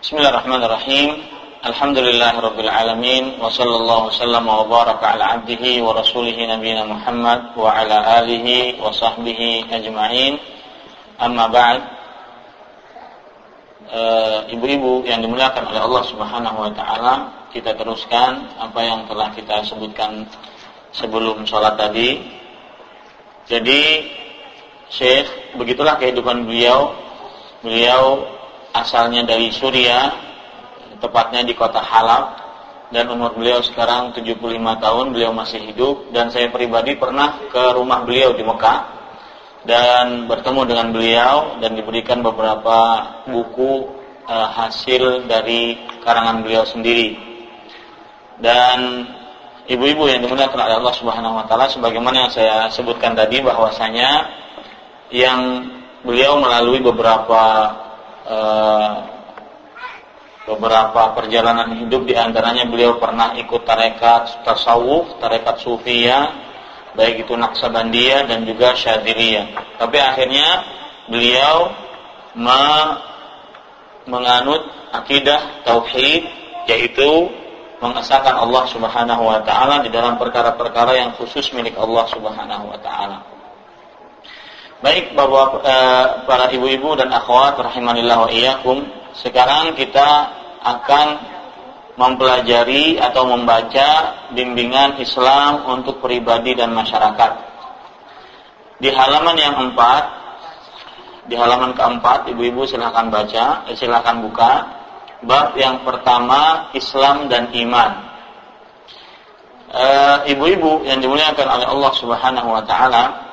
Bismillahirrahmanirrahim. Alhamdulillahirabbil alamin wa sallallahu wasallam wa baraka ala abdihi wa rasulih nabiyina Muhammad wa ala alihi wa sahbihi ajma'in. Amma ba'd. Ibu-ibu yang dimuliakan oleh Allah Subhanahu wa taala, kita teruskan apa yang telah kita sebutkan sebelum sholat tadi. Jadi Syekh, begitulah kehidupan beliau. Beliau asalnya dari Suriah, tepatnya di kota Halab, dan umur beliau sekarang 75 tahun, beliau masih hidup. Dan saya pribadi pernah ke rumah beliau di Mekah dan bertemu dengan beliau dan diberikan beberapa buku hasil dari karangan beliau sendiri. Dan ibu-ibu yang dimuliakan oleh Allah Subhanahu wa taala, sebagaimana yang saya sebutkan tadi, bahwasanya yang beliau melalui beberapa perjalanan hidup, di antaranya beliau pernah ikut tarekat tasawuf, tarekat sufiyah, baik itu Naqsabandiyah dan juga Syadziliyah. Tapi akhirnya beliau menganut akidah tauhid, yaitu mengesahkan Allah Subhanahu wa taala di dalam perkara-perkara yang khusus milik Allah Subhanahu wa taala. Baik Bapak, para ibu-ibu dan akhwat rahimanillah wa iyyakum, sekarang kita akan mempelajari atau membaca bimbingan Islam untuk pribadi dan masyarakat. Di halaman yang di halaman keempat, ibu-ibu silakan baca, silakan buka. Bab yang pertama, Islam dan iman. Ibu-ibu yang dimuliakan oleh Allah Subhanahu wa taala,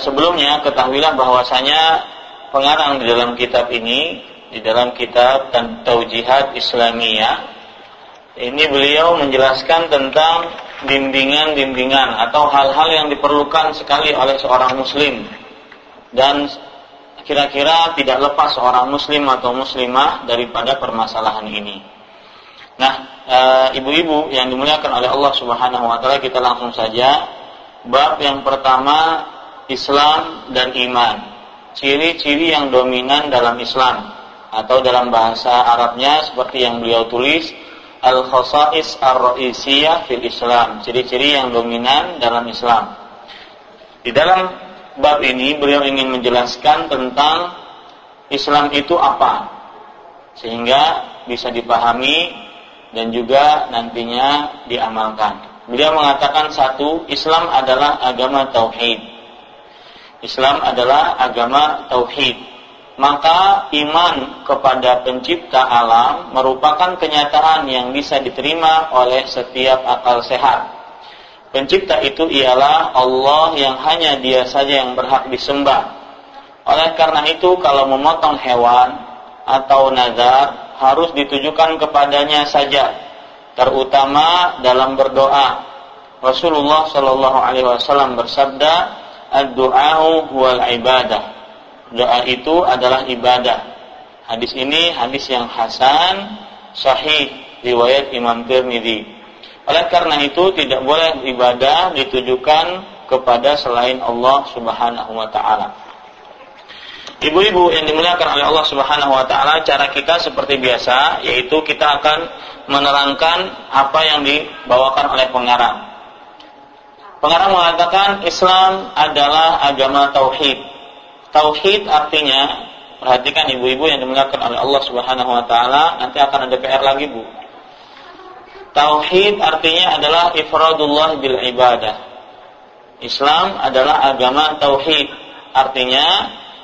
sebelumnya ketahuilah bahwasanya pengarang di dalam kitab ini, di dalam kitab Taujihat Islamiyah ini, beliau menjelaskan tentang bimbingan-bimbingan atau hal-hal yang diperlukan sekali oleh seorang muslim, dan kira-kira tidak lepas seorang muslim atau muslimah daripada permasalahan ini. Nah, ibu-ibu yang dimuliakan oleh Allah Subhanahu wa taala, kita langsung saja. Bab yang pertama, Islam dan iman. Ciri-ciri yang dominan dalam Islam, atau dalam bahasa Arabnya seperti yang beliau tulis, al-khasa'is ar-ra'isiyah fil Islam. Ciri-ciri yang dominan dalam Islam. Di dalam bab ini beliau ingin menjelaskan tentang Islam itu apa, sehingga bisa dipahami dan juga nantinya diamalkan. Beliau mengatakan, satu, Islam adalah agama tauhid. Islam adalah agama tauhid. Maka iman kepada pencipta alam merupakan kenyataan yang bisa diterima oleh setiap akal sehat. Pencipta itu ialah Allah yang hanya Dia saja yang berhak disembah. Oleh karena itu, kalau memotong hewan atau nazar harus ditujukan kepadanya saja, terutama dalam berdoa. Rasulullah Shallallahu Alaihi Wasallam bersabda, ad-du'a'u huwal ibadah. Doa itu adalah ibadah. Hadis ini hadis yang hasan, sahih, riwayat Imam Tirmidzi. Oleh karena itu tidak boleh ibadah ditujukan kepada selain Allah Subhanahu wa taala. Ibu-ibu yang dimuliakan oleh Allah Subhanahu wa taala, cara kita seperti biasa, yaitu kita akan menerangkan apa yang dibawakan oleh pengarang. Pengarang mengatakan Islam adalah agama tauhid. Tauhid artinya, perhatikan ibu-ibu yang dimuliakan oleh Allah Subhanahu wa taala, nanti akan ada PR lagi, Bu. Tauhid artinya adalah ifradullah bil ibadah. Islam adalah agama tauhid. Artinya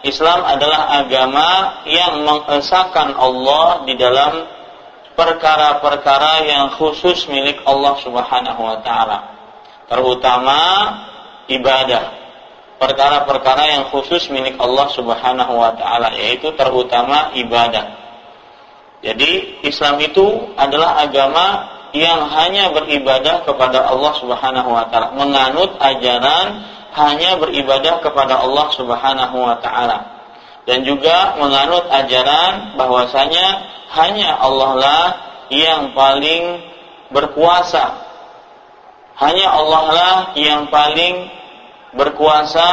Islam adalah agama yang mengesahkan Allah di dalam perkara-perkara yang khusus milik Allah Subhanahu wa taala. Terutama ibadah, perkara-perkara yang khusus milik Allah Subhanahu wa taala, yaitu terutama ibadah. Jadi Islam itu adalah agama yang hanya beribadah kepada Allah Subhanahu wa taala, menganut ajaran hanya beribadah kepada Allah Subhanahu wa taala, dan juga menganut ajaran bahwasanya hanya Allah lah yang paling berkuasa. Hanya Allah lah yang paling berkuasa,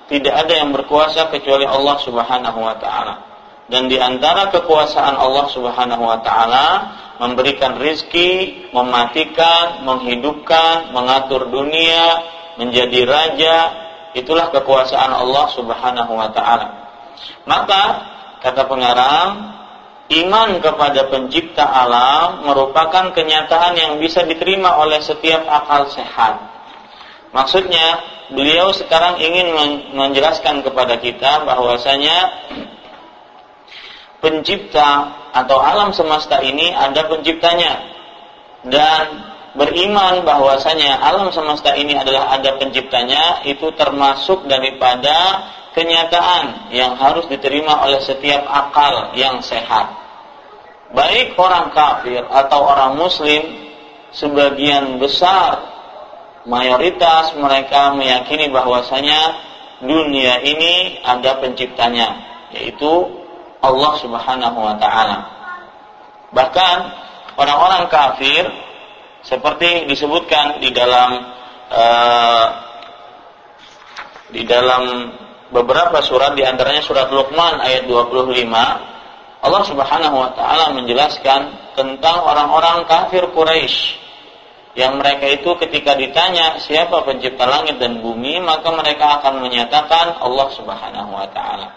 tidak ada yang berkuasa kecuali Allah Subhanahu wa taala. Dan di antara kekuasaan Allah Subhanahu wa taala memberikan rizki, mematikan, menghidupkan, mengatur dunia, menjadi raja, itulah kekuasaan Allah Subhanahu wa taala. Maka kata pengarang, iman kepada pencipta alam merupakan kenyataan yang bisa diterima oleh setiap akal sehat. Maksudnya, beliau sekarang ingin menjelaskan kepada kita bahwasanya pencipta atau alam semesta ini ada penciptanya, dan beriman bahwasanya alam semesta ini adalah ada penciptanya itu termasuk daripada kenyataan yang harus diterima oleh setiap akal yang sehat. Baik orang kafir atau orang muslim, sebagian besar mayoritas mereka meyakini bahwasanya dunia ini ada penciptanya, yaitu Allah Subhanahu wa taala. Bahkan orang-orang kafir seperti disebutkan di dalam beberapa surat, di antaranya surat Luqman ayat 25, Allah Subhanahu wa taala menjelaskan tentang orang-orang kafir Quraisy yang mereka itu ketika ditanya siapa pencipta langit dan bumi, maka mereka akan menyatakan Allah Subhanahu wa taala.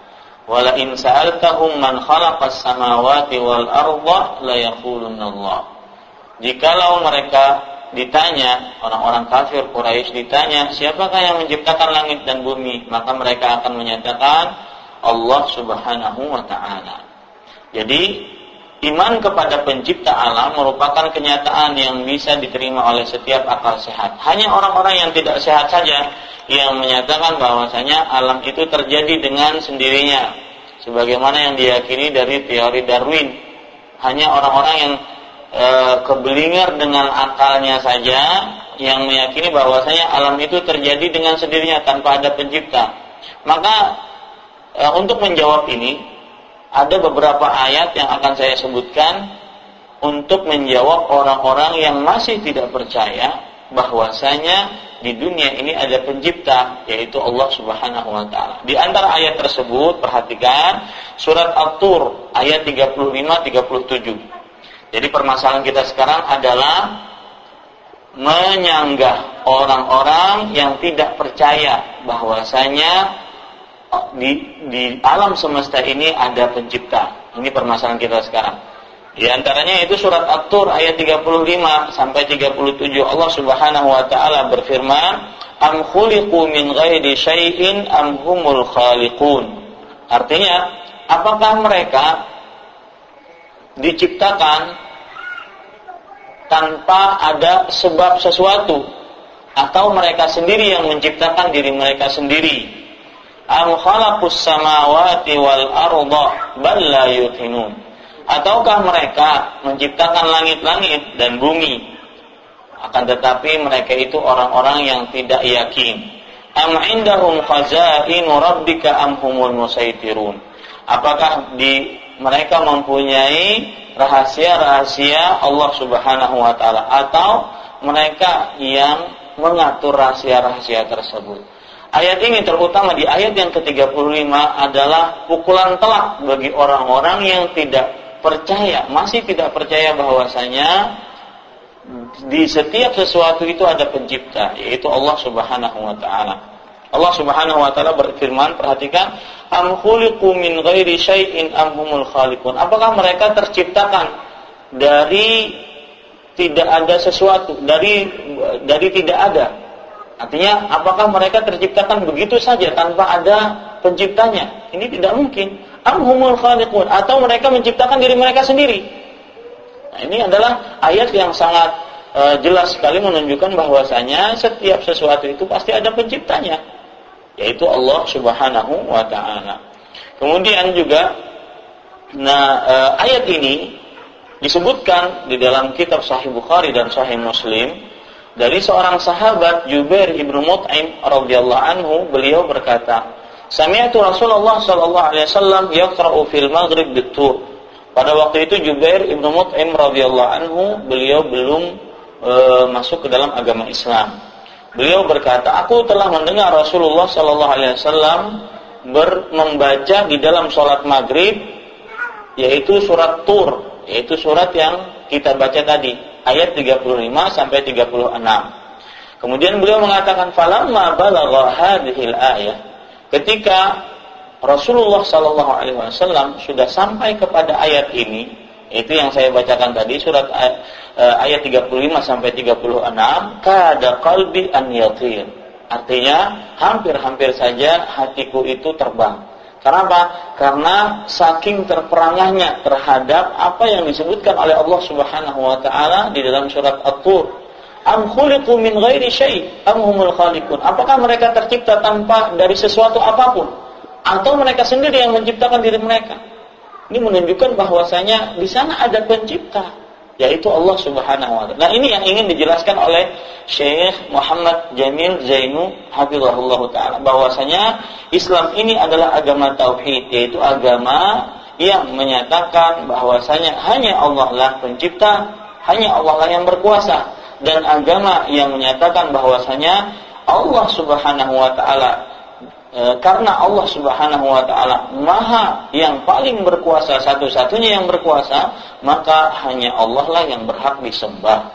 Wala in sa'altahum man khalaqas samawati wal arda la yaqulunna Allah. Jikalau mereka ditanya, orang-orang kafir Quraisy ditanya, siapakah yang menciptakan langit dan bumi? Maka mereka akan menyatakan Allah Subhanahu wa ta'ala. Jadi, iman kepada pencipta alam merupakan kenyataan yang bisa diterima oleh setiap akal sehat. Hanya orang-orang yang tidak sehat saja yang menyatakan bahwasanya alam itu terjadi dengan sendirinya, sebagaimana yang diyakini dari teori Darwin. Hanya orang-orang yang keblinger dengan akalnya saja yang meyakini bahwasanya alam itu terjadi dengan sendirinya tanpa ada pencipta. Maka untuk menjawab ini ada beberapa ayat yang akan saya sebutkan untuk menjawab orang-orang yang masih tidak percaya bahwasanya di dunia ini ada pencipta, yaitu Allah Subhanahu wa taala. Di antara ayat tersebut, perhatikan surat At-Tur ayat 35-37. Jadi permasalahan kita sekarang adalah menyanggah orang-orang yang tidak percaya bahwasanya di alam semesta ini ada pencipta. Ini permasalahan kita sekarang. Di antaranya itu surat At-Tur ayat 35 sampai 37, Allah Subhanahu wa taala berfirman, "Am khuliqu min ghairi syai'in am humul khaliqun." Artinya, apakah mereka diciptakan tanpa ada sebab sesuatu, atau mereka sendiri yang menciptakan diri mereka sendiri? Am khalaqus samawati wal arda bal la yuqinun. Ataukah mereka menciptakan langit-langit dan bumi, akan tetapi mereka itu orang-orang yang tidak yakin. Am indahum khazainu rabbika am humul musaitirun. Apakah mereka mempunyai rahasia-rahasia Allah Subhanahu wa taala, atau mereka yang mengatur rahasia-rahasia tersebut? Ayat ini terutama di ayat yang ke-35 adalah pukulan telak bagi orang-orang yang tidak percaya, masih tidak percaya bahwasanya di setiap sesuatu itu ada pencipta, yaitu Allah Subhanahu wa taala. Allah Subhanahu wa taala berfirman, perhatikan, am khuliqu min ghairi syai'in am humul khaliqun. Apakah mereka terciptakan dari tidak ada sesuatu, dari tidak ada? Artinya, apakah mereka terciptakan begitu saja tanpa ada penciptanya? Ini tidak mungkin. Am humul khaliqun, atau mereka menciptakan diri mereka sendiri. Nah, ini adalah ayat yang sangat jelas sekali menunjukkan bahwasanya setiap sesuatu itu pasti ada penciptanya, yaitu Allah Subhanahu wa taala. Kemudian juga ayat ini disebutkan di dalam kitab Sahih Bukhari dan Sahih Muslim dari seorang sahabat Jubair ibnu Mut'im radhiyallahu anhu. Beliau berkata, sami'tu Rasulullah sallallahu alaihi wasallam yaqra'u fil maghrib bit-tur. Pada waktu itu Jubair ibnu Mut'im radhiyallahu anhu, beliau belum masuk ke dalam agama Islam. Beliau berkata, aku telah mendengar Rasulullah sallallahu alaihi wasallam membaca di dalam salat maghrib yaitu surat Tur, yaitu surat yang kita baca tadi, ayat 35 sampai 36. Kemudian beliau mengatakan falamma balagha hadhil ayah, ketika Rasulullah sallallahu alaihi wasallam sudah sampai kepada ayat ini, itu yang saya bacakan tadi, surat ayat 35 sampai 36, kada qalbi an yatir. Artinya hampir-hampir saja hatiku itu terbang. Kenapa? Karena saking terperangahnya terhadap apa yang disebutkan oleh Allah Subhanahu wa taala di dalam surat At-Tur. Am khuliqu min ghairi syai' am humul khaliqun. Apakah mereka tercipta tanpa dari sesuatu apapun atau mereka sendiri yang menciptakan diri mereka? Ini menunjukkan bahwasanya di sana ada pencipta, yaitu Allah Subhanahu wa taala. Nah, ini yang ingin dijelaskan oleh Syekh Muhammad Jamil Zainu hafizahullah taala, bahwasanya Islam ini adalah agama tauhid, yaitu agama yang menyatakan bahwasanya hanya Allah lah pencipta, hanya Allah lah yang berkuasa, dan agama yang menyatakan bahwasanya Allah Subhanahu wa taala, karena Allah Subhanahu wa taala Maha yang paling berkuasa, satu-satunya yang berkuasa, maka hanya Allah lah yang berhak disembah.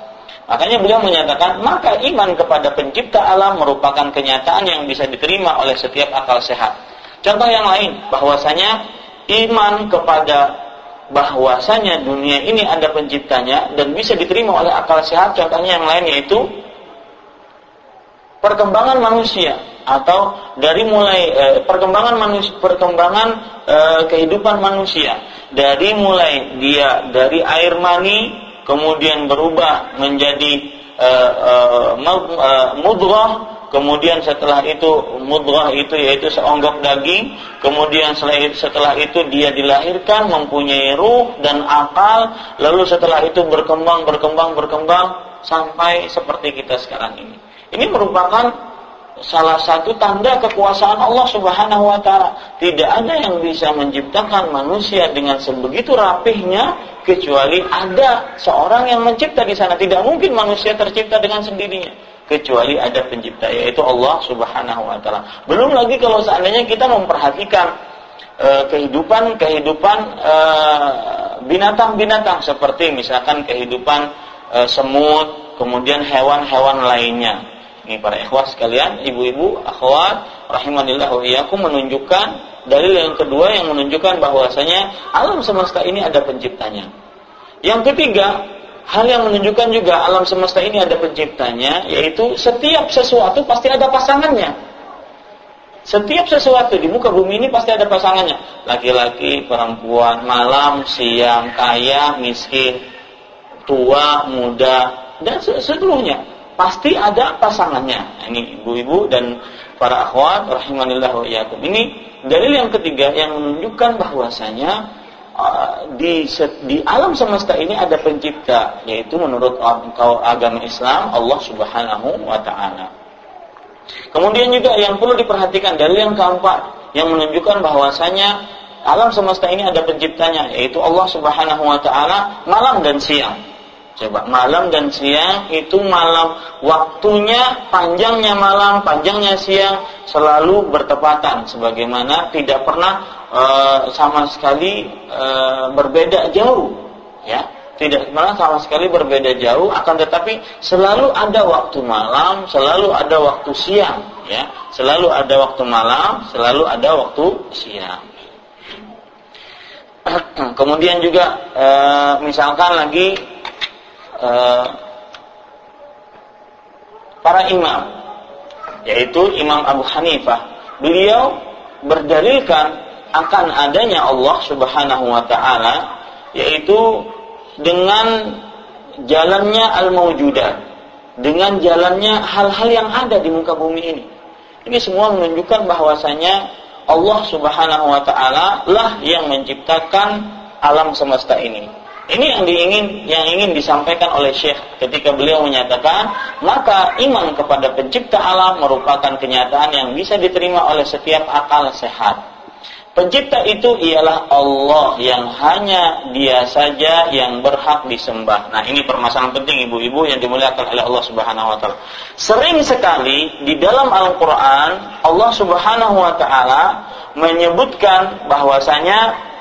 Makanya beliau menyatakan, maka iman kepada pencipta alam merupakan kenyataan yang bisa diterima oleh setiap akal sehat. Contoh yang lain, bahwasanya iman kepada bahwasanya dunia ini ada penciptanya dan bisa diterima oleh akal sehat. Contohnya yang lain yaitu perkembangan manusia, atau dari mulai perkembangan kehidupan manusia, dari mulai dia dari air mani kemudian berubah menjadi mudghah, kemudian setelah itu mudghah itu yaitu seonggok daging, kemudian setelah itu dia dilahirkan mempunyai ruh dan akal, lalu setelah itu berkembang sampai seperti kita sekarang ini. Ini merupakan salah satu tanda kekuasaan Allah Subhanahu wa taala. Tidak ada yang bisa menciptakan manusia dengan sebegitu rapihnya kecuali ada seorang yang mencipta di sana. Tidak mungkin manusia tercipta dengan sendirinya kecuali ada pencipta, yaitu Allah Subhanahu wa taala. Belum lagi kalau seandainya kita memperhatikan kehidupan binatang-binatang, seperti misalkan kehidupan semut, kemudian hewan-hewan lainnya. Ini para ikhwah sekalian, ibu-ibu, akhwat, rahimanillah wa iyyakum, menunjukkan dalil yang kedua yang menunjukkan bahwasanya alam semesta ini ada penciptanya. Yang ketiga, hal yang menunjukkan juga alam semesta ini ada penciptanya, yaitu setiap sesuatu pasti ada pasangannya. Setiap sesuatu di muka bumi ini pasti ada pasangannya. Laki-laki, perempuan, malam, siang, kaya, miskin, tua, muda, dan seluruhnya. Pasti ada pasangannya. Ini ibu-ibu dan para akhwat rahimanillah wa iyyakum. Ini dalil yang ketiga yang menunjukkan bahwasanya di alam semesta ini ada pencipta, yaitu menurut agama Islam Allah Subhanahu wa taala. Kemudian juga yang perlu diperhatikan dalil yang keempat yang menunjukkan bahwasanya alam semesta ini ada penciptanya, yaitu Allah Subhanahu wa taala malam dan siang. Coba, malam dan siang itu, malam waktunya, panjangnya malam, panjangnya siang selalu bertepatan, sebagaimana tidak pernah sama sekali berbeda jauh, ya, tidak pernah sama sekali berbeda jauh, akan tetapi selalu ada waktu malam, selalu ada waktu siang, ya, selalu ada waktu malam, selalu ada waktu siang. Kemudian juga misalkan lagi para imam, yaitu Imam Abu Hanifah, beliau berdalilkan akan adanya Allah Subhanahu wa taala yaitu dengan jalannya al-mawjudat, dengan jalannya hal-hal yang ada di muka bumi ini. Ini semua menunjukkan bahwasanya Allah Subhanahu wa taala lah yang menciptakan alam semesta ini. Ini yang ingin disampaikan oleh Syekh ketika beliau menyatakan, maka iman kepada pencipta alam merupakan kenyataan yang bisa diterima oleh setiap akal sehat. Pencipta itu ialah Allah yang hanya Dia saja yang berhak disembah. Nah, ini permasalahan penting ibu-ibu yang dimuliakan oleh Allah Subhanahu wa taala. Sering sekali di dalam Al-Qur'an Allah Subhanahu wa taala menyebutkan bahwasanya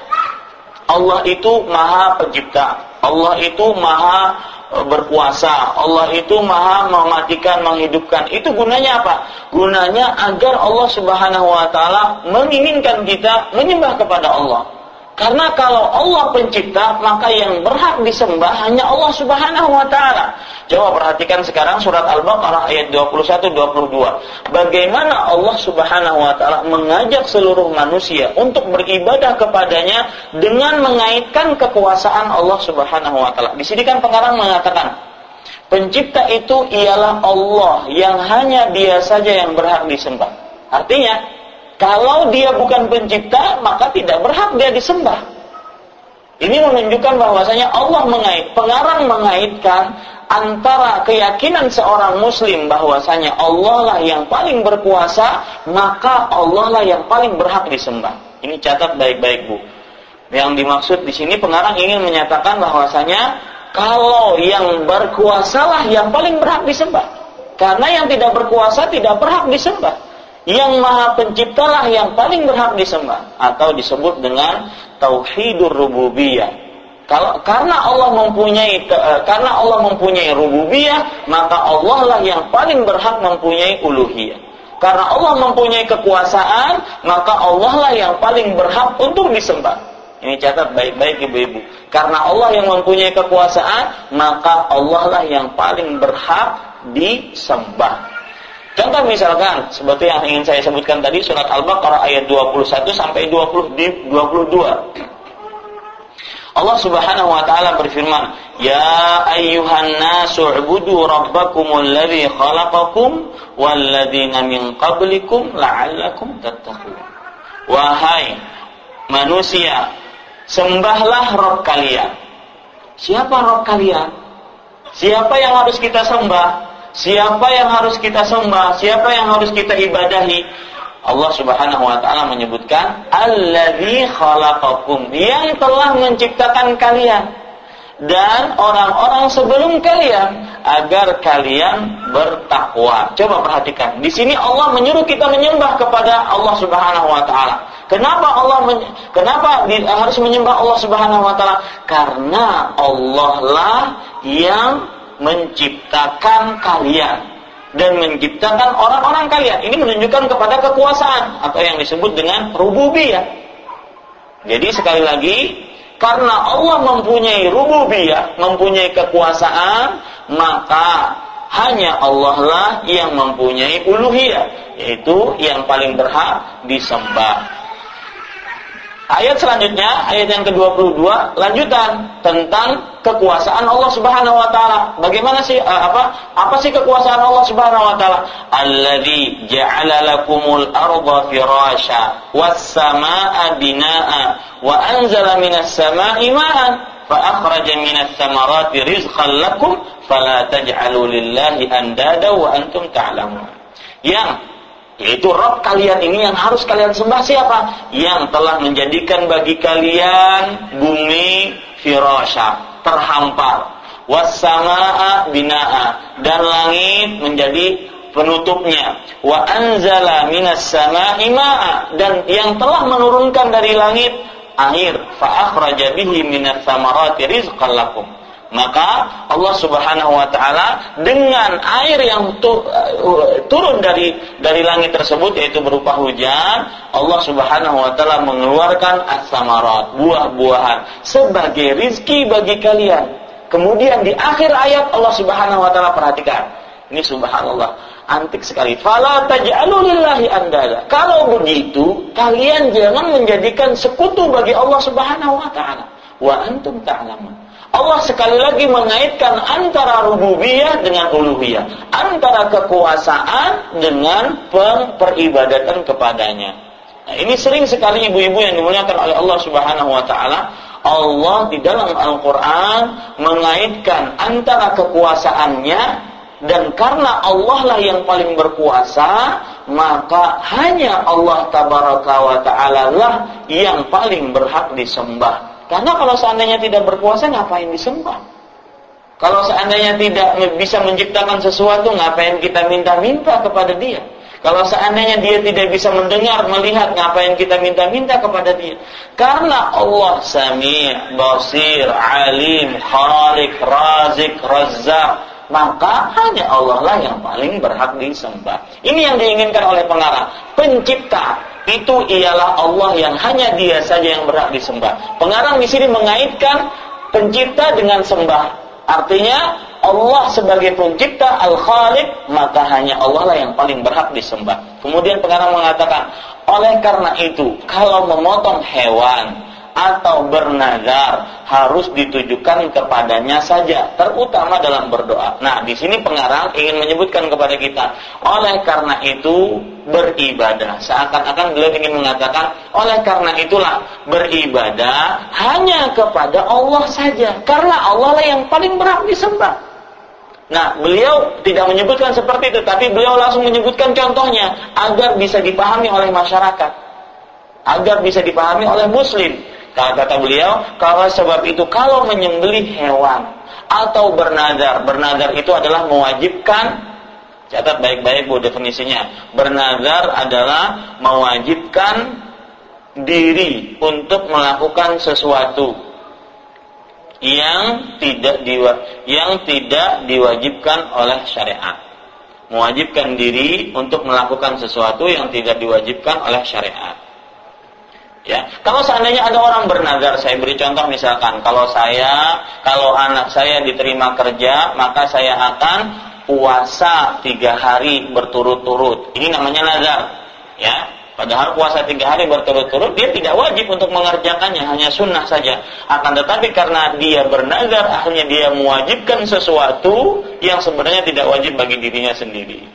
Allah itu Maha Pencipta, Allah itu Maha berkuasa, Allah itu Maha mematikan, menghidupkan. Itu gunanya apa? Gunanya agar Allah Subhanahu wa taala menginginkan kita menyembah kepada Allah. Karena kalau Allah pencipta, maka yang berhak disembah hanya Allah Subhanahu wa taala. Coba perhatikan sekarang surat Al-Baqarah ayat 21-22. Bagaimana Allah Subhanahu wa taala mengajak seluruh manusia untuk beribadah kepadanya dengan mengaitkan kekuasaan Allah Subhanahu wa taala. Di sini kan pengarang mengatakan, pencipta itu ialah Allah yang hanya Dia saja yang berhak disembah. Artinya, kalau Dia bukan pencipta, maka tidak berhak Dia disembah. Ini menunjukkan bahwasanya pengarang mengaitkan antara keyakinan seorang muslim bahwasanya Allah lah yang paling berkuasa, maka Allah lah yang paling berhak disembah. Ini catat baik-baik, Bu. Yang dimaksud di sini pengarang ingin menyatakan bahwasanya kalau yang berkuasa lah yang paling berhak disembah. Karena yang tidak berkuasa tidak berhak disembah. Yang Maha Penciptalah yang paling berhak disembah, atau disebut dengan tauhidur rububiyah. Karena Allah mempunyai rububiyah, maka Allah lah yang paling berhak mempunyai uluhiyah. Karena Allah mempunyai kekuasaan, maka Allah lah yang paling berhak untuk disembah. Ini catat baik-baik ibu-ibu. Karena Allah yang mempunyai kekuasaan, maka Allah lah yang paling berhak disembah. Contoh misalkan, seperti yang ingin saya sebutkan tadi, surat Al-Baqarah ayat 21 sampai 22. Allah Subhanahu wa taala berfirman, "Ya ayyuhan nasu ubudu rabbakumul ladzi khalaqakum wal ladzina min qablikum la'allakum tattaqun." Wahai manusia, sembahlah Rabb kalian. Siapa Rabb kalian? Siapa yang harus kita sembah? Siapa yang harus kita sembah? Siapa yang harus kita ibadahi? Allah Subhanahu wa taala menyebutkan alladzi khalaqakum, yang telah menciptakan kalian dan orang-orang sebelum kalian agar kalian bertakwa. Coba perhatikan. Di sini Allah menyuruh kita menyembah kepada Allah Subhanahu wa taala. Kenapa harus menyembah Allah Subhanahu wa taala? Karena Allah lah yang menciptakan kalian dan menciptakan orang-orang kalian. Ini menunjukkan kepada kekuasaan atau yang disebut dengan rububiyah. Jadi sekali lagi, karena Allah mempunyai rububiyah, mempunyai kekuasaan, maka hanya Allah lah yang mempunyai uluhiyah, yaitu yang paling berhak disembah. Ayat selanjutnya, ayat yang ke-22, lanjutan tentang kekuasaan Allah Subhanahu wa taala. Bagaimana sih apa sih kekuasaan Allah Subhanahu wa taala? Alladzi ja'ala lakumul arda firasya was samaa'a binaa'a wa anzala minas samaa'i ma'an fa akhraja minas thamarati rizqan lakum fala taj'alu lillahi andada wa antum ta'lamun. Yaitu Rabb kalian ini yang harus kalian sembah siapa? Yang telah menjadikan bagi kalian bumi firasya, terhampar, was-samaa'a binaa'a, dan langit menjadi penutupnya, wa anzala minas samaa'i ma'a, dan yang telah menurunkan dari langit air, fa akhraja bihi minats thamarati rizqan lakum. Maka Allah Subhanahu wa taala dengan air yang turun dari langit tersebut, yaitu berupa hujan, Allah Subhanahu wa taala mengeluarkan as-samarat, buah-buahan sebagai rizki bagi kalian. Kemudian di akhir ayat Allah Subhanahu wa taala, perhatikan. Ini subhanallah, antik sekali. Fala taj'alu lillahi andada. Kalau begitu, kalian jangan menjadikan sekutu bagi Allah Subhanahu wa taala. Wa antum ta'lamun. Allah sekali lagi mengaitkan antara rububiyah dengan uluhiyah, antara kekuasaan dengan peribadatan kepadanya. Nah, ini sering sekali ibu-ibu yang dimuliakan oleh Allah Subhanahu wa taala, Allah di dalam Al-Qur'an mengaitkan antara kekuasaannya, dan karena Allah lah yang paling berkuasa, maka hanya Allah Tabaraka wa taala lah yang paling berhak disembah. Karena kalau seandainya tidak berkuasa, ngapain disembah? Kalau seandainya tidak bisa menciptakan sesuatu, ngapain kita minta-minta kepada Dia? Kalau seandainya dia tidak bisa mendengar, melihat ngapain kita minta-minta kepada dia? Karena Allah Sami', Basir, Alim, Khaliq, Razik, Razzaq, maka hanya Allah lah yang paling berhak disembah. Ini yang diinginkan oleh pengarang. Pencipta itu ialah Allah yang hanya Dia saja yang berhak disembah. Pengarang di sini mengaitkan pencipta dengan sembah. Artinya Allah sebagai pencipta, Al-Khaliq, maka hanya Allah lah yang paling berhak disembah. Kemudian pengarang mengatakan, oleh karena itu, kalau memotong hewan atau bernazar harus ditujukan kepadanya saja, terutama dalam berdoa. Nah, di sini pengarang ingin menyebutkan kepada kita, oleh karena itu beribadah. Seakan-akan beliau ingin mengatakan, oleh karena itulah beribadah hanya kepada Allah saja, karena Allah lah yang paling berhak disembah. Nah, beliau tidak menyebutkan seperti itu, tapi beliau langsung menyebutkan contohnya agar bisa dipahami oleh masyarakat, agar bisa dipahami oleh muslim. Kata beliau, kalau sebab itu kalau menyembelih hewan atau bernazar, bernazar itu adalah mewajibkan, catat baik-baik Bu definisinya. Bernazar adalah mewajibkan diri untuk melakukan sesuatu yang tidak diwajibkan oleh syariat. Mewajibkan diri untuk melakukan sesuatu yang tidak diwajibkan oleh syariat. Ya, kalau seandainya ada orang bernazar, saya beri contoh misalkan, kalau anak saya diterima kerja, maka saya akan puasa 3 hari berturut-turut. Ini namanya nazar, ya. Padahal puasa 3 hari berturut-turut, dia tidak wajib untuk mengerjakannya, hanya sunnah saja. Akan tetapi karena dia bernazar, akhirnya dia mewajibkan sesuatu yang sebenarnya tidak wajib bagi dirinya sendiri.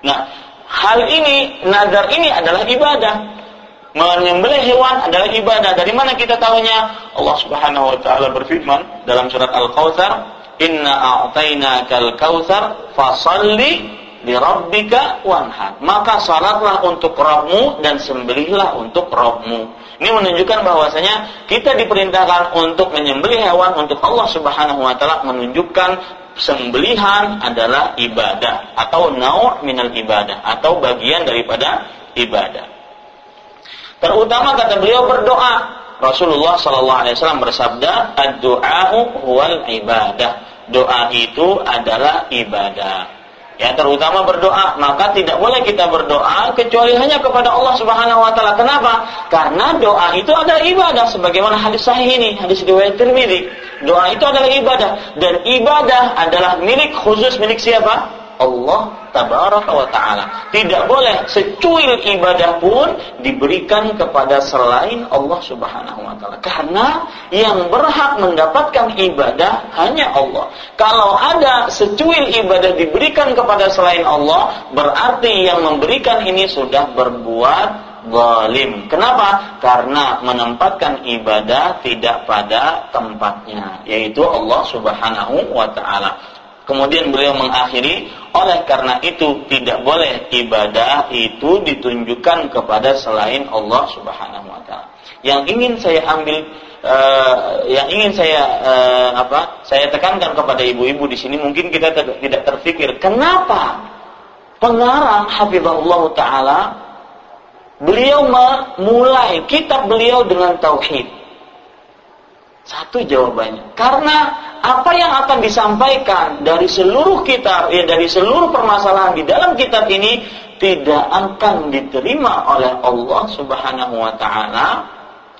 Nah, hal ini, nazar ini adalah ibadah. Menyembelih hewan adalah ibadah. Dari mana kita tahunya? Allah Subhanahu wa taala berfirman dalam surat Al-Kautsar, "Inna a'tainakal kautsar fashalli li rabbika wanhar." Maka salatlah untuk Rabbmu dan sembelihlah untuk Rabbmu. Ini menunjukkan bahwasanya kita diperintahkan untuk menyembelih hewan untuk Allah Subhanahu wa taala, menunjukkan sembelihan adalah ibadah atau nau' minal ibadah atau bagian daripada ibadah. Terutama kata beliau berdoa. Rasulullah SAW bersabda, "Ad-du'a'u huwal ibadah." Doa itu adalah ibadah. Ya, terutama berdoa. Maka tidak boleh kita berdoa kecuali hanya kepada Allah Subhanahu wa taala. Kenapa? Karena doa itu adalah ibadah, sebagaimana hadis sahih ini, hadis riwayat Tirmidzi. Doa itu adalah ibadah, dan ibadah adalah milik khusus milik siapa? Allah Tabaraka wa ta'ala. Tidak boleh secuil ibadah pun diberikan kepada selain Allah Subhanahu wa ta'ala. Karena yang berhak mendapatkan ibadah hanya Allah. Kalau ada secuil ibadah diberikan kepada selain Allah, berarti yang memberikan ini sudah berbuat zalim. Kenapa? Karena menempatkan ibadah tidak pada tempatnya, yaitu Allah Subhanahu wa ta'ala. Kemudian beliau mengakhiri, oleh karena itu tidak boleh ibadah itu ditunjukkan kepada selain Allah Subhanahu wa taala. Yang ingin saya ambil saya tekankan kepada ibu-ibu di sini, mungkin kita tidak terfikir kenapa pengarang hafizahullah taala beliau memulai kitab beliau dengan tauhid. Satu jawabannya, karena apa yang akan disampaikan dari seluruh kitab, dari seluruh permasalahan di dalam kitab ini tidak akan diterima oleh Allah Subhanahu wa taala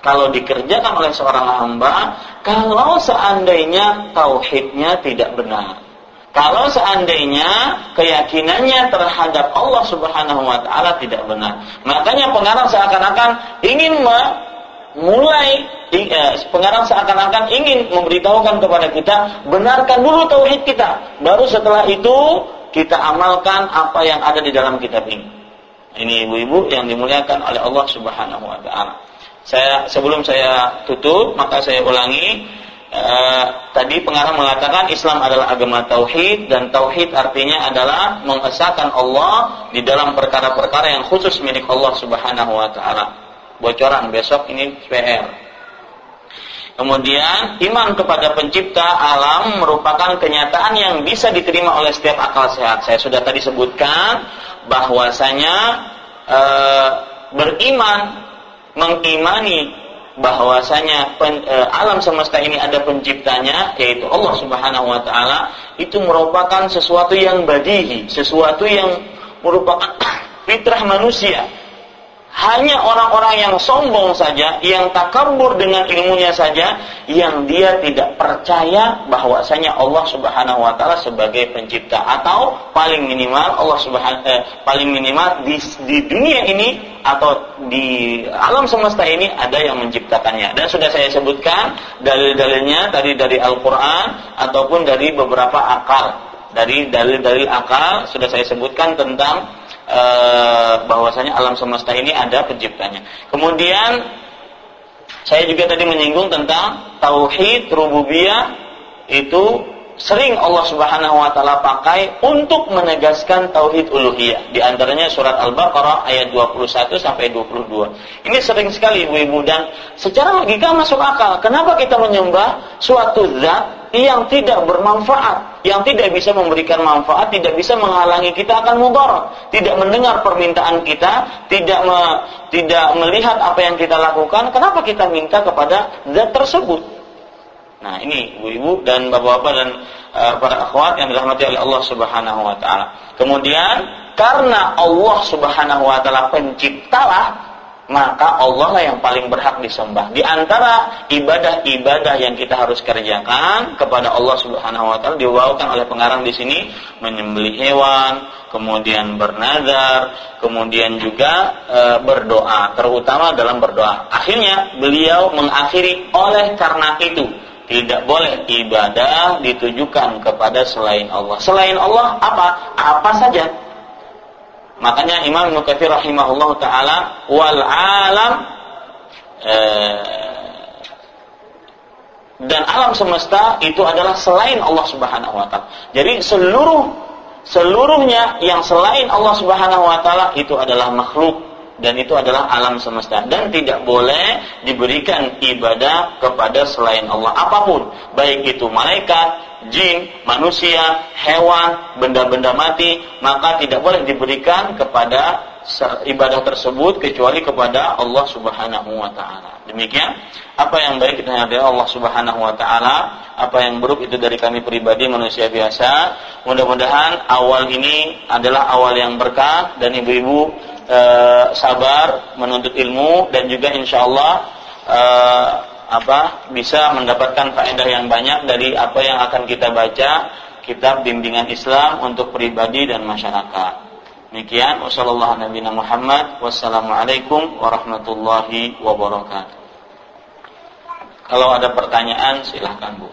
kalau dikerjakan oleh seorang hamba, kalau seandainya tauhidnya tidak benar. Kalau seandainya keyakinannya terhadap Allah Subhanahu wa taala tidak benar. Makanya pengarang seakan-akan ingin pengarang seakan-akan ingin memberitahukan kepada kita, benarkan dulu tauhid kita, baru setelah itu kita amalkan apa yang ada di dalam kitab ini. Ini ibu-ibu yang dimuliakan oleh Allah Subhanahu wa taala. Sebelum saya tutup, maka saya ulangi, tadi pengarang mengatakan Islam adalah agama tauhid, dan tauhid artinya adalah mengesahkan Allah di dalam perkara-perkara yang khusus milik Allah Subhanahu wa taala. Bocoran besok ini PR. Kemudian iman kepada pencipta alam merupakan kenyataan yang bisa diterima oleh setiap akal sehat. Saya sudah tadi sebutkan bahwasanya beriman, mengimani bahwasanya alam semesta ini ada penciptanya, yaitu Allah Subhanahu wa taala, itu merupakan sesuatu yang badihi, sesuatu yang merupakan fitrah manusia. Hanya orang-orang yang sombong saja, yang takabur dengan ilmunya saja, yang dia tidak percaya bahwasanya Allah Subhanahu wa taala sebagai pencipta, atau paling minimal paling minimal di dunia ini atau di alam semesta ini ada yang menciptakannya. Dan sudah saya sebutkan dalil-dalilnya tadi dari Al-Qur'an ataupun dari beberapa akal. Dari dalil-dalil akal sudah saya sebutkan tentang bahwasanya alam semesta ini ada penciptanya. Kemudian saya juga tadi menyinggung tentang tauhid rububiyah, itu sering Allah Subhanahu wa taala pakai untuk menegaskan tauhid uluhiyah. Di antaranya surat Al-Baqarah ayat 21 sampai 22. Ini sering sekali ibu-ibu, dan secara logika masuk akal. Kenapa kita menyembah suatu zat yang tidak bermanfaat, yang tidak bisa memberikan manfaat, tidak bisa menghalangi kita akan mudarat, tidak mendengar permintaan kita, tidak melihat apa yang kita lakukan? Kenapa kita minta kepada zat tersebut? Nah, ini ibu-ibu dan bapak-bapak dan para akhwat yang dirahmati oleh Allah Subhanahu wa taala. Kemudian karena Allah Subhanahu wa taala penciptalah, maka Allah lah yang paling berhak disembah. Di antara ibadah-ibadah yang kita harus kerjakan kepada Allah Subhanahu wa taala dibawakan oleh pengarang di sini menyembelih hewan, kemudian bernazar, kemudian juga berdoa, terutama dalam berdoa. Akhirnya beliau mengakhiri, oleh karena itu tidak boleh ibadah ditujukan kepada selain Allah. Selain Allah apa? Apa saja. Makanya Imam Ibnu Katsir rahimahullah taala, wal alam, dan alam semesta itu adalah selain Allah Subhanahu wa taala. Jadi seluruhnya yang selain Allah Subhanahu wa taala itu adalah makhluk, dan itu adalah alam semesta, dan tidak boleh diberikan ibadah kepada selain Allah apapun, baik itu malaikat, jin, manusia, hewan, benda-benda mati, maka tidak boleh diberikan kepada ibadah tersebut kecuali kepada Allah Subhanahu wa taala. Demikian, apa yang baik kita dari Allah Subhanahu wa taala, apa yang buruk itu dari kami pribadi manusia biasa. Mudah-mudahan awal ini adalah awal yang berkah, dan ibu-ibu sabar menuntut ilmu, dan juga insyaallah bisa mendapatkan faedah yang banyak dari apa yang akan kita baca, kitab bimbingan Islam untuk pribadi dan masyarakat. Demikian, wassalamualaikum warahmatullahi wabarakatuh. Kalau ada pertanyaan silahkan Bu.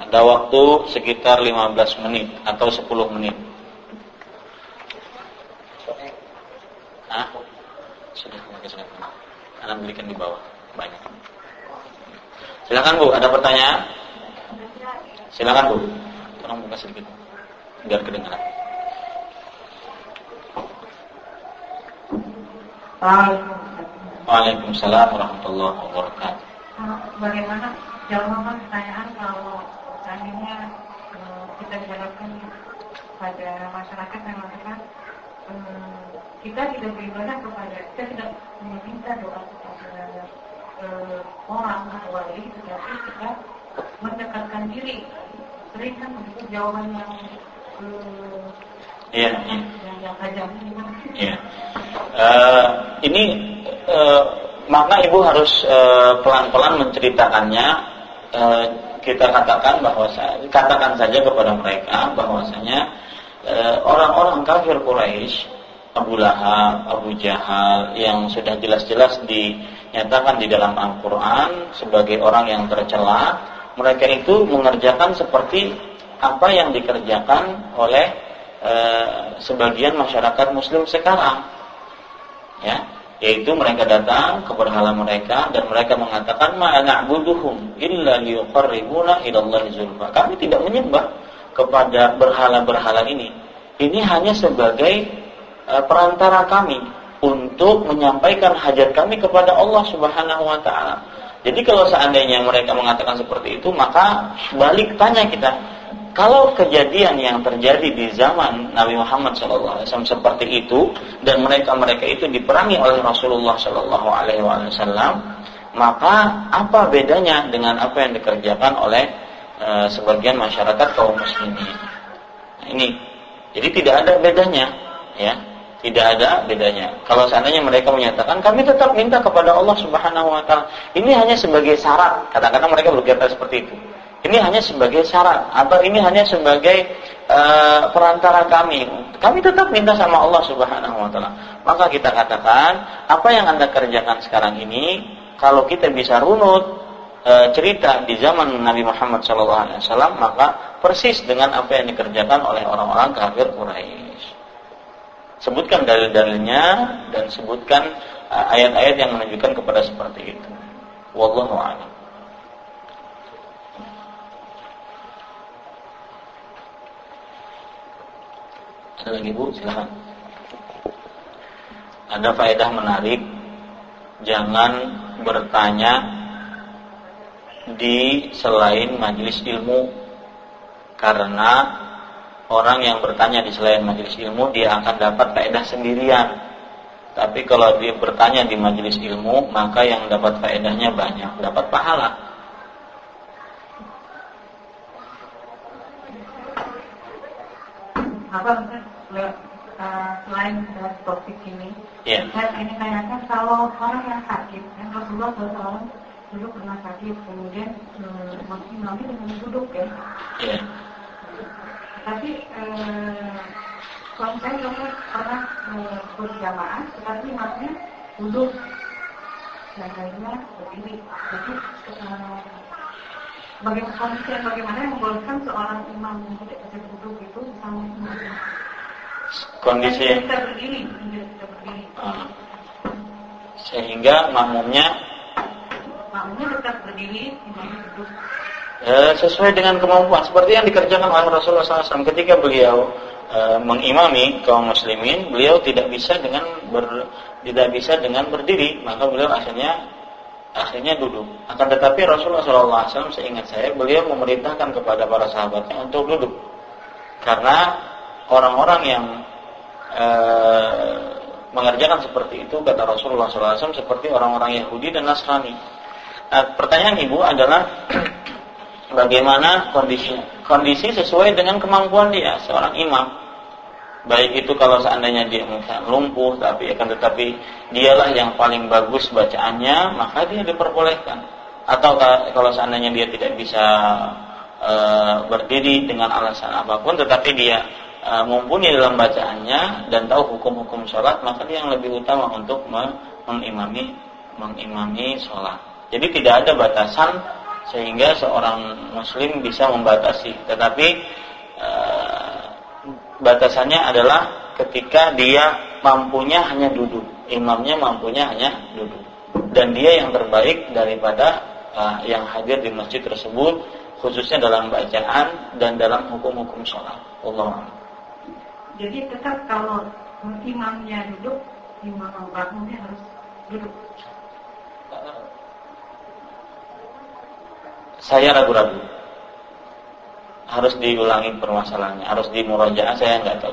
Ada waktu sekitar 15 menit atau 10 menit. Sudah berikan di bawah banyak. Silakan Bu, ada pertanyaan? Silakan Bu. Tolong buka sedikit biar kedengaran. Waalaikumsalam warahmatullahi wabarakatuh. Bagaimana jawaban pertanyaan kalau seandainya kita diharapkan pada masyarakat yang mengatakan kita tidak beribadah kepada, kita tidak meminta doa kepada orang atau wali, tetapi kita mendekatkan diri. Sering kan begitu jawaban yang yang tajam ini. Ini maka ibu harus pelan-pelan menceritakannya. Kita katakan saja kepada mereka bahwasanya orang-orang kafir Quraisy, Abu Lahab, Abu Jahal, yang sudah jelas-jelas dinyatakan di dalam Al-Quran sebagai orang yang tercela, mereka itu mengerjakan seperti apa yang dikerjakan oleh sebagian masyarakat Muslim sekarang, ya, yaitu mereka datang ke berhala mereka dan mereka mengatakan ma na'buduhum illa liyuqarribuna ilallahi zulfa. Kami tidak menyembah kepada berhala-berhala ini hanya sebagai perantara kami untuk menyampaikan hajat kami kepada Allah Subhanahu wa taala. Jadi kalau seandainya mereka mengatakan seperti itu, maka balik tanya kita, kalau kejadian yang terjadi di zaman Nabi Muhammad SAW seperti itu, dan mereka itu diperangi oleh Rasulullah SAW, maka apa bedanya dengan apa yang dikerjakan oleh sebagian masyarakat kaum muslimin? Nah, ini, jadi tidak ada bedanya, ya. Tidak ada bedanya. Kalau seandainya mereka menyatakan kami tetap minta kepada Allah Subhanahu wa taala, ini hanya sebagai syarat. Kadang-kadang mereka berkata seperti itu. Ini hanya sebagai syarat atau ini hanya sebagai perantara kami. Kami tetap minta sama Allah Subhanahu wa taala. Maka kita katakan, apa yang Anda kerjakan sekarang ini, kalau kita bisa runut cerita di zaman Nabi Muhammad SAW, maka persis dengan apa yang dikerjakan oleh orang-orang kafir Quraisy. Sebutkan dalil-dalilnya dan sebutkan ayat-ayat yang menunjukkan kepada seperti itu. Wallahu a'lam. Ada lagi Bu, silakan. Ada faedah menarik, jangan bertanya di selain majelis ilmu, karena orang yang bertanya di selain majelis ilmu, dia akan dapat faedah sendirian. Tapi kalau dia bertanya di majelis ilmu, maka yang dapat faedahnya banyak, dapat pahala. Apa selain dari topik ini, yeah. Saya ingin tanyakan, kalau orang yang sakit, yang Rasulullah SAW dulu pernah sakit, kemudian masih nabi dengan duduk ya. Yeah. Tapi kalau saya juga pernah berjamaah, tetapi imamnya duduk, dan lainnya berdiri. Jadi bagaimana yang membolehkan seorang imam yang tidak bisa duduk itu sama imamnya? Kondisi bisa berdiri. Sehingga makmumnya tetap berdiri, imamnya duduk. Sesuai dengan kemampuan, seperti yang dikerjakan oleh Rasulullah SAW ketika beliau mengimami kaum muslimin, beliau tidak bisa dengan berdiri, maka beliau akhirnya duduk. Akan tetapi Rasulullah SAW, seingat saya, beliau memerintahkan kepada para sahabatnya untuk duduk, karena orang-orang yang mengerjakan seperti itu, kata Rasulullah SAW, seperti orang-orang Yahudi dan Nasrani. Pertanyaan ibu adalah bagaimana kondisi sesuai dengan kemampuan dia, seorang imam. Baik itu kalau seandainya dia lumpuh, tetapi dialah yang paling bagus bacaannya, maka dia diperbolehkan. Atau kalau seandainya dia tidak bisa berdiri dengan alasan apapun, tetapi dia mumpuni dalam bacaannya dan tahu hukum-hukum sholat, maka dia yang lebih utama untuk mengimami sholat. Jadi tidak ada batasan sehingga seorang muslim bisa membatasi, tetapi batasannya adalah ketika dia mampunya hanya duduk, imamnya mampunya hanya duduk, dan dia yang terbaik daripada yang hadir di masjid tersebut, khususnya dalam bacaan dan dalam hukum-hukum sholat. Allah. Jadi tetap kalau imamnya duduk, makmumnya harus duduk. Saya ragu-ragu. Harus diulangi permasalahannya, harus dimurajaah, saya nggak tahu.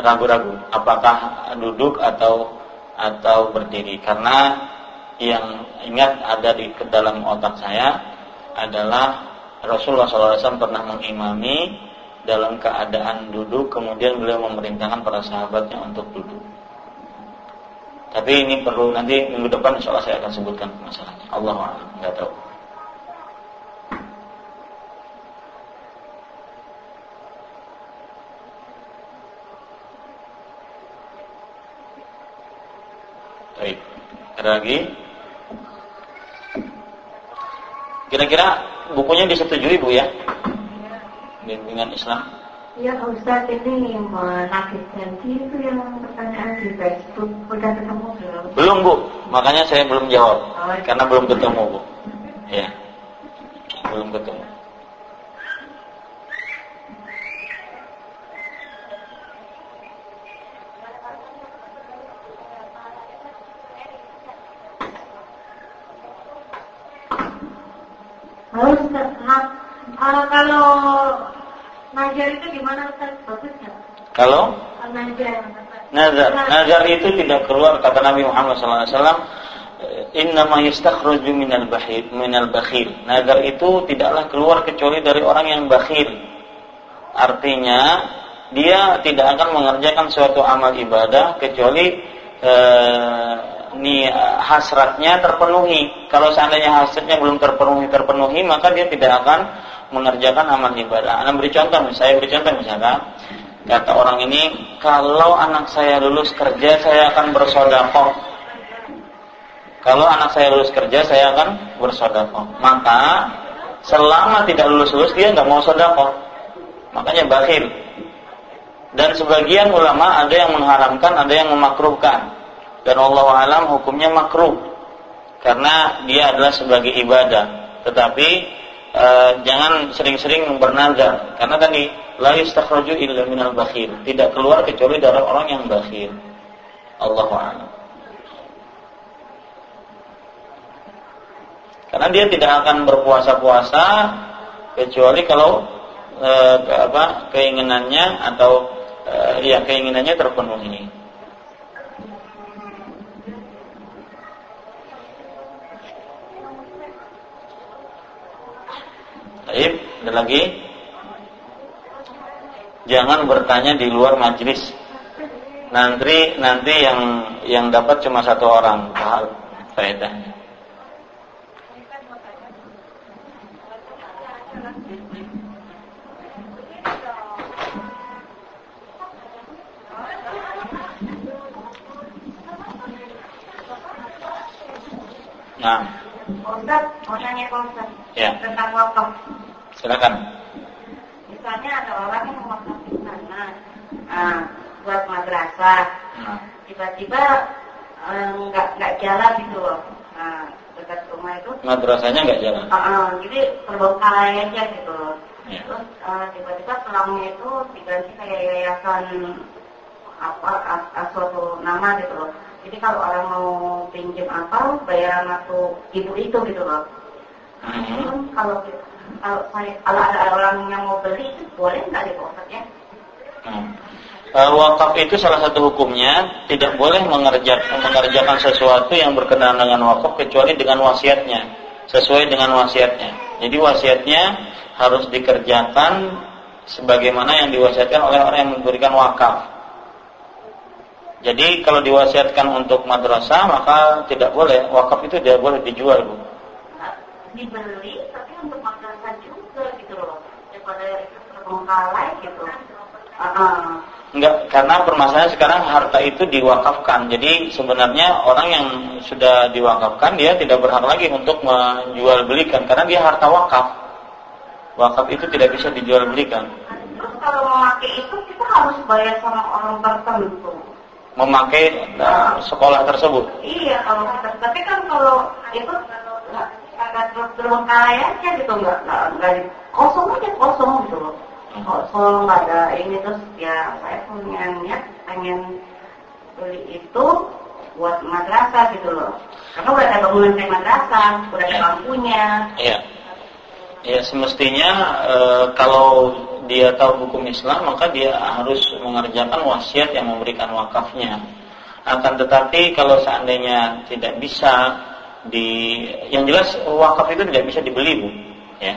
Ragu-ragu, apakah duduk atau berdiri? Karena yang ingat ada di dalam otak saya adalah Rasulullah SAW pernah mengimami dalam keadaan duduk, kemudian beliau memerintahkan para sahabatnya untuk duduk. Tapi ini perlu nanti minggu depan insya Allah saya akan sebutkan masalahnya. Allah a'lam, nggak tahu. Baik, ada lagi? Kira-kira bukunya disetujui Bu ya? Bimbingan Islam. Iya Pak Ustaz, ini menagih janji itu yang pertanyaan di Facebook udah ketemu belum? Belum Bu, makanya saya belum jawab karena belum ketemu Bu. Ya, belum ketemu. Halo Ustaz, kalau nazar itu gimana Ustaz? Bagus nggak? Kalau nazar itu tidak keluar, kata Nabi Muhammad SAW, innama yastakhruju minal bakhil. Nazar itu tidaklah keluar kecuali dari orang yang bakhil. Artinya dia tidak akan mengerjakan suatu amal ibadah kecuali hasratnya terpenuhi. Kalau seandainya hasratnya belum terpenuhi, maka dia tidak akan mengerjakan amal ibadah. Saya beri contoh misalkan, kata orang ini, kalau anak saya lulus kerja, saya akan bersedekah. Kalau anak saya lulus kerja, saya akan bersedekah. Maka selama tidak lulus dia nggak mau sedekah. Makanya bakhil. Dan sebagian ulama ada yang mengharamkan, ada yang memakruhkan. Dan wallahu alam hukumnya makruh karena dia adalah sebagai ibadah. Tetapi jangan sering-sering bernazar karena tadi la yastakhraju illa minal bakhil, tidak keluar kecuali dari orang yang bakhil. Allahu a'lam. Karena dia tidak akan berpuasa-puasa kecuali kalau keinginannya atau keinginannya terpenuhi. Baik, ada lagi? Jangan bertanya di luar majelis. Nanti yang dapat cuma satu orang faedahnya. Nah, Ustaz, mau tanya Pak Ustaz tentang wakaf. Silakan. Misalnya ada orang yang mewakaf di sana buat madrasah, tiba-tiba nggak jalan gitu loh. Dekat rumah itu madrasahnya nggak jalan. Jadi terbengkalai aja gitu loh. Terus tiba-tiba selangnya itu diganti kayak yayasan suatu nama gitu loh. Jadi kalau orang mau pinjam bayar satu ibu itu gitu loh. Kalau ada orang yang mau beli itu boleh nggak di Pak ya? Wakaf itu salah satu hukumnya tidak boleh mengerjakan sesuatu yang berkenaan dengan wakaf kecuali dengan wasiatnya, sesuai dengan wasiatnya. Jadi wasiatnya harus dikerjakan sebagaimana yang diwasiatkan oleh orang yang memberikan wakaf. Jadi kalau diwasiatkan untuk madrasah maka tidak boleh, wakaf itu tidak boleh dijual, Bu. Dibeli tapi untuk madrasah juga gitu loh. Daripada terbengkalai gitu. Enggak, karena permasalahan sekarang harta itu diwakafkan. Jadi sebenarnya orang yang sudah diwakafkan dia tidak berhak lagi untuk menjual belikan karena dia harta wakaf. Wakaf itu tidak bisa dijual belikan. Terus kalau memakai itu kita harus bayar sama orang tertentu. Memakai sekolah tersebut. Iya, kalau kita, tapi kan kalau itu agak terbengkalai aja gitu, nggak kosong gitu loh. Kosong, nggak ada ini, terus ya saya punya niat pengen beli itu buat madrasah gitu loh. Karena udah ada bangunan kayak madrasah, udah ada lampunya. Iya. Ya semestinya kalau dia tahu hukum Islam maka dia harus mengerjakan wasiat yang memberikan wakafnya. Akan tetapi kalau seandainya tidak bisa yang jelas wakaf itu tidak bisa dibeli, Bu. Ya.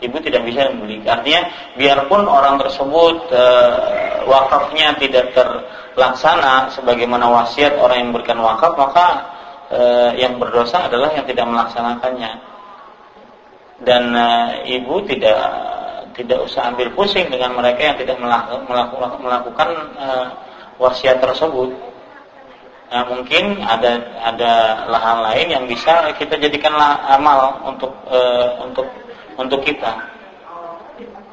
Ibu tidak bisa membeli. Artinya biarpun orang tersebut wakafnya tidak terlaksana sebagaimana wasiat orang yang memberikan wakaf, maka yang berdosa adalah yang tidak melaksanakannya. Dan ibu tidak usah ambil pusing dengan mereka yang tidak melakukan wasiat tersebut. Nah, mungkin ada lahan lain yang bisa kita jadikan amal untuk kita.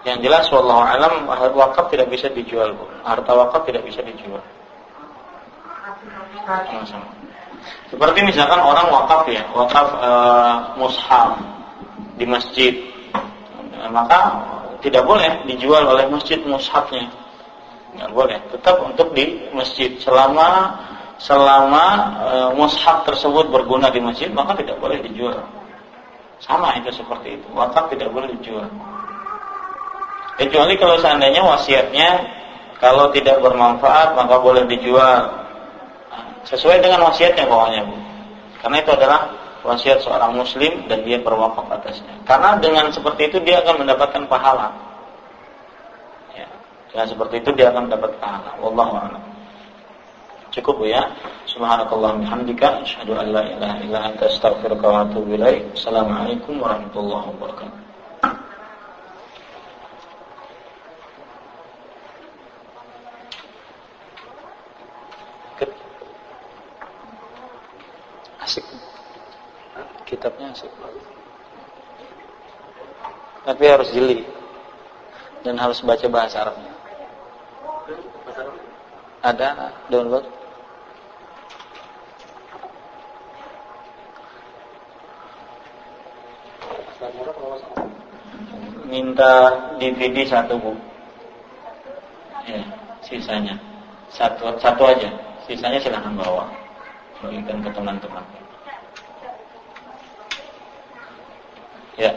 Yang jelas wallahu alam wakaf tidak bisa dijual, Bu. Harta wakaf tidak bisa dijual. Sama-sama. Seperti misalkan orang wakaf mushaf di masjid, maka tidak boleh dijual oleh masjid mushafnya, nggak boleh, tetap untuk di masjid selama mushaf tersebut berguna di masjid maka tidak boleh dijual. Sama itu seperti itu. Wakaf tidak boleh dijual. Kecuali kalau seandainya wasiatnya kalau tidak bermanfaat maka boleh dijual. Sesuai dengan wasiatnya pokoknya, Bu. Karena itu adalah wasiat seorang muslim dan dia berwakaf atasnya. Karena dengan seperti itu dia akan mendapatkan pahala. Ya, dengan seperti itu dia akan mendapat pahala. Wallahu a'lam. Cukup, Bu, ya. Subhanakallahumma hamdika asyhadu an la ilaha illa anta astaghfiruka wa atubu ilaik. Assalamualaikum warahmatullahi wabarakatuh. Asik. Kitabnya asik. Tapi harus jeli. Dan harus baca bahasa Arabnya. Ada download. Minta DVD satu, Bu. Ya, sisanya satu aja. Sisanya silahkan bawa. Bagikan ke teman-teman. Ya.